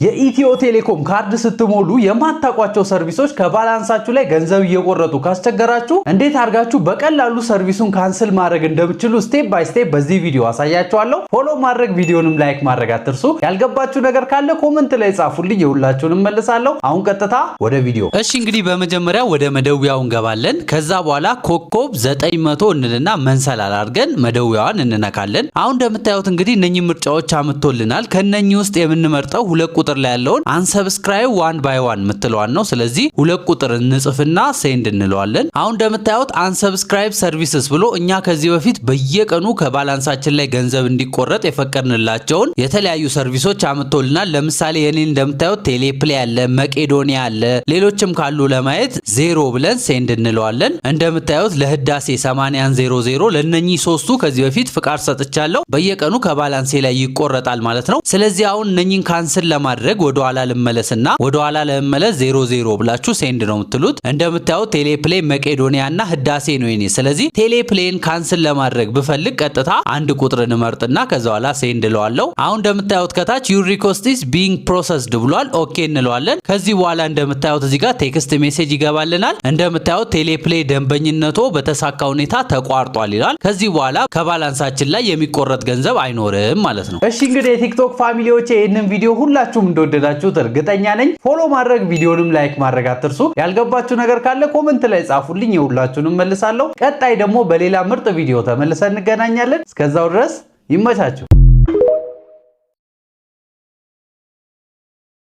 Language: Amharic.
የኢትዮ ቴሌኮም ካርድ ስትሞሉ የማታቋቸው ሰርቪሶች ከባላንሳችሁ ላይ ገንዘብ እየቆረጡ ካስቸገራችሁ እንዴት አድርጋችሁ በቀላሉ ሰርቪሱን ካንስል ማድረግ እንደምትችሉ ስቴፕ ባይ ስቴፕ በዚህ ቪዲዮ አሳያችኋለሁ። ፎሎ ማድረግ ቪዲዮንም ላይክ ማድረግ አትርሱ። ያልገባችሁ ነገር ካለ ኮሜንት ላይ ጻፉልኝ፣ የሁላችሁንም መልሳለሁ። አሁን ቀጥታ ወደ ቪዲዮ። እሺ እንግዲህ በመጀመሪያ ወደ መደወያው እንገባለን። ከዛ በኋላ ኮከብ 900 እንልና መንሰላል አድርገን መደወያዋን እንነካለን። አሁን እንደምታዩት እንግዲህ እነኚህ ምርጫዎች አምጥቶልናል። ከነኚህ ውስጥ የምንመርጠው ሁለት ቁጥር ላይ ያለውን አንሰብስክራይብ 1 by 1 ምትለዋን ነው። ስለዚህ ሁለት ቁጥር እንጽፍና ሴንድ እንለዋለን። አሁን እንደምታዩት አንሰብስክራይብ ሰርቪስስ ብሎ እኛ ከዚህ በፊት በየቀኑ ከባላንሳችን ላይ ገንዘብ እንዲቆረጥ የፈቀድንላቸውን የተለያዩ ሰርቪሶች አምጥቶልናል። ለምሳሌ የኔን እንደምታዩት ቴሌፕሌይ አለ፣ መቄዶኒያ አለ፣ ሌሎችም ካሉ ለማየት 0 ብለን ሴንድ እንለዋለን። እንደምታዩት ለህዳሴ 8000 ለነኚህ ሶስቱ ከዚህ በፊት ፍቃድ ሰጥቻለሁ። በየቀኑ ከባላንሴ ላይ ይቆረጣል ማለት ነው። ስለዚህ አሁን እነኚህን ካንስል ለማድረግ ወደ ኋላ ልመለስና ወደ ኋላ ለመመለስ 00 ብላችሁ ሴንድ ነው የምትሉት። እንደምታዩት ቴሌፕሌይ መቄዶኒያና ህዳሴ ነው የኔ። ስለዚህ ቴሌፕሌይን ካንስል ለማድረግ ብፈልግ ቀጥታ አንድ ቁጥር እንመርጥና ከዛ በኋላ ሴንድ እለዋለሁ። አሁን እንደምታዩት ከታች ዩር ሪኩዌስት ኢዝ ቢንግ ፕሮሰስድ ብሏል። ኦኬ እንለዋለን። ከዚህ በኋላ እንደምታዩት እዚህ ጋር ቴክስት ሜሴጅ ይገባልናል። እንደምታዩት ቴሌፕሌይ ደንበኝነቶ በተሳካ ሁኔታ ተቋርጧል ይላል። ከዚህ በኋላ ከባላንሳችን ላይ የሚቆረጥ ገንዘብ አይኖርም ማለት ነው። እሺ እንግዲህ የቲክቶክ ፋሚሊዎች ይሄንን ቪዲዮ ሁላችሁም እንደወደዳችሁት እርግጠኛ ነኝ። ፎሎ ማድረግ ቪዲዮንም ላይክ ማድረግ አትርሱ። ያልገባችሁ ነገር ካለ ኮሜንት ላይ ጻፉልኝ፣ የሁላችሁንም መልሳለሁ። ቀጣይ ደግሞ በሌላ ምርጥ ቪዲዮ ተመልሰን እንገናኛለን። እስከዛው ድረስ ይመቻችሁ።